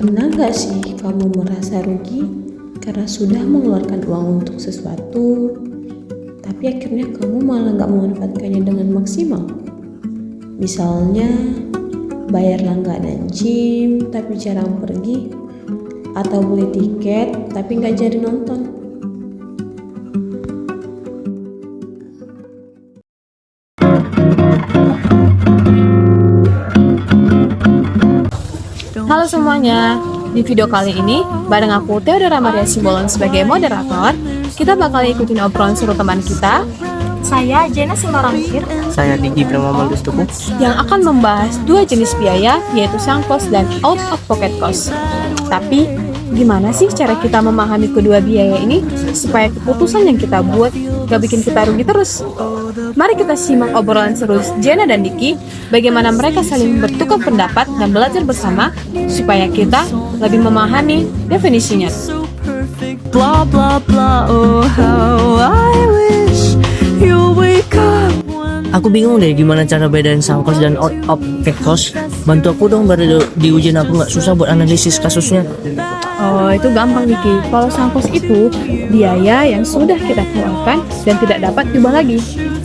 Pernah gak sih kamu merasa rugi karena sudah mengeluarkan uang untuk sesuatu, tapi akhirnya kamu malah gak memanfaatkannya dengan maksimal? Misalnya, bayar langganan gym tapi jarang pergi, atau beli tiket tapi gak jadi nonton. Halo semuanya, di video kali ini bareng aku Theodora Maria Simbolon sebagai moderator. Kita bakal ikutin obrolan seru teman kita. Saya Jena Simorangkir. Saya Digi Pramamalus Tuku. Yang akan membahas dua jenis biaya, yaitu sunk cost dan out of pocket cost. Tapi gimana sih cara kita memahami kedua biaya ini supaya keputusan yang kita buat gak bikin kita rugi terus? Mari kita simak obrolan seru Jena dan Diki, bagaimana mereka saling bertukar pendapat dan belajar bersama supaya kita lebih memahami definisinya. Blah blah blah, oh how I wish you wake up. Aku bingung deh gimana cara bedain sunk cost dan out of pocket cost. Bantu aku dong biar di ujian aku nggak susah buat analisis kasusnya. Oh, itu gampang Diki. Kalau sunk cost itu biaya yang sudah kita keluarkan dan tidak dapat diubah lagi.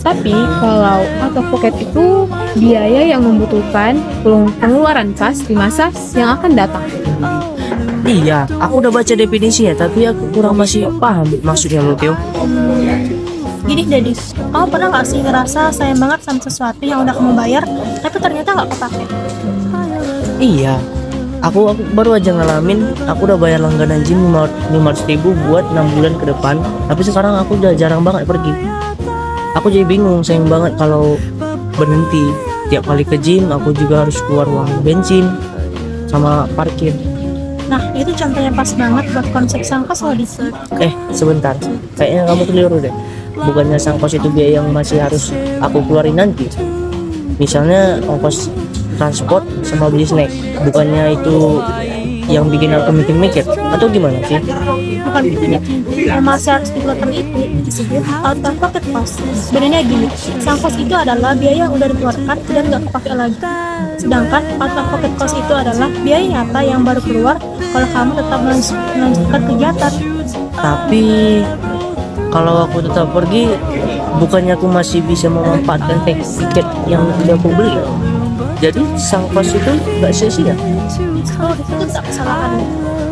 Tapi kalau out of pocket itu biaya yang membutuhkan pengeluaran kas di masa yang akan datang. Iya, aku udah baca definisinya, tapi aku kurang masih paham maksudnya menurut Theo. Gini Dedi, kamu pernah gak sih ngerasa sayang banget sama sesuatu yang udah kamu bayar, tapi ternyata gak kepake? Iya, aku baru aja ngalamin. Aku udah bayar langganan gym 500.000 buat 6 bulan ke depan, tapi sekarang aku udah jarang banget pergi. Aku jadi bingung, sayang banget kalau berhenti. Tiap kali ke gym aku juga harus keluar uang bensin sama parkir. Nah, itu contohnya pas banget buat konsep sunk cost loh Diki. Sebentar, kayaknya kamu keliru deh. Bukannya sunk cost itu biaya yang masih harus aku keluarin nanti. Misalnya ongkos transport sama beli snack, bukannya itu yang bikin aku mikir-mikir atau gimana sih? Bukan itu Diki, yang masih harus dikeluarkan itu disebut out of pocket cost. Bedanya gini, sunk cost itu adalah biaya yang udah dikeluarkan dan gak kepake lagi. Sedangkan out of pocket cost itu adalah biaya nyata yang baru keluar kalau kamu tetap melanjutkan kegiatan. Tapi kalau aku tetap pergi, bukannya aku masih bisa memanfaatkan tiket yang udah aku beli? Jadi sunk cost itu gak sia-sia? Oh, itu tidak kesalahan.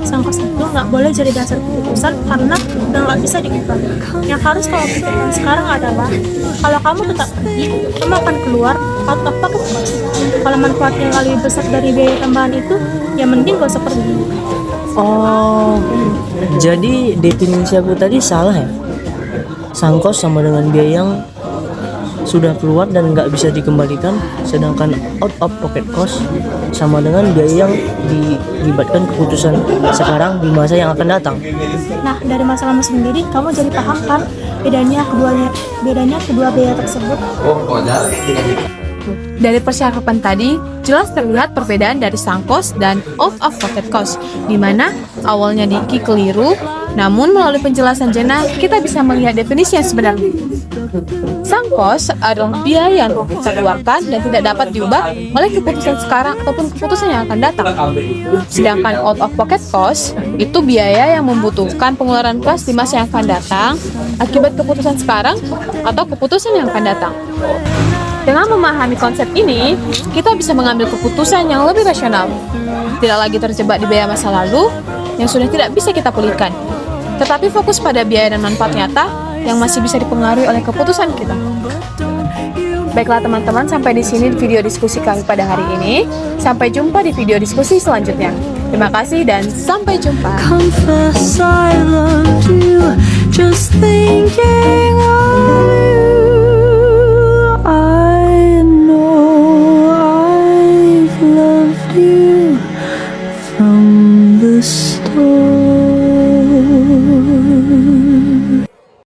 Sunk cost itu nggak boleh jadi dasar keputusan karena udah nggak bisa diubah. Yang harus kamu pikirkan sekarang adalah kalau kamu tetap pergi, kamu akan keluar out of pocket cost. Kalau manfaatnya lebih besar dari biaya tambahan itu, ya mending gak usah pergi. Oh, jadi definisi aku tadi salah ya? Sunk cost sama dengan biaya yang sudah keluar dan nggak bisa dikembalikan, sedangkan out of pocket cost sama dengan biaya yang dilibatkan keputusan sekarang di masa yang akan datang. Nah, dari masalahmu sendiri, kamu jadi paham kan bedanya kedua biaya tersebut. Dari percakapan tadi, jelas terlihat perbedaan dari sunk cost dan out of pocket cost, di mana awalnya Diki keliru, namun melalui penjelasan Jena, kita bisa melihat definisi yang sebenarnya. Sunk cost adalah biaya yang kita keluarkan dan tidak dapat diubah oleh keputusan sekarang ataupun keputusan yang akan datang. Sedangkan out of pocket cost itu biaya yang membutuhkan pengeluaran kas di masa yang akan datang akibat keputusan sekarang atau keputusan yang akan datang. Dengan memahami konsep ini, kita bisa mengambil keputusan yang lebih rasional. Tidak lagi terjebak di biaya masa lalu yang sudah tidak bisa kita pulihkan, tetapi fokus pada biaya dan manfaat nyata yang masih bisa dipengaruhi oleh keputusan kita. Baiklah teman-teman, sampai di sini video diskusi kami pada hari ini. Sampai jumpa di video diskusi selanjutnya. Terima kasih dan sampai jumpa. Confess I loved you, just thinking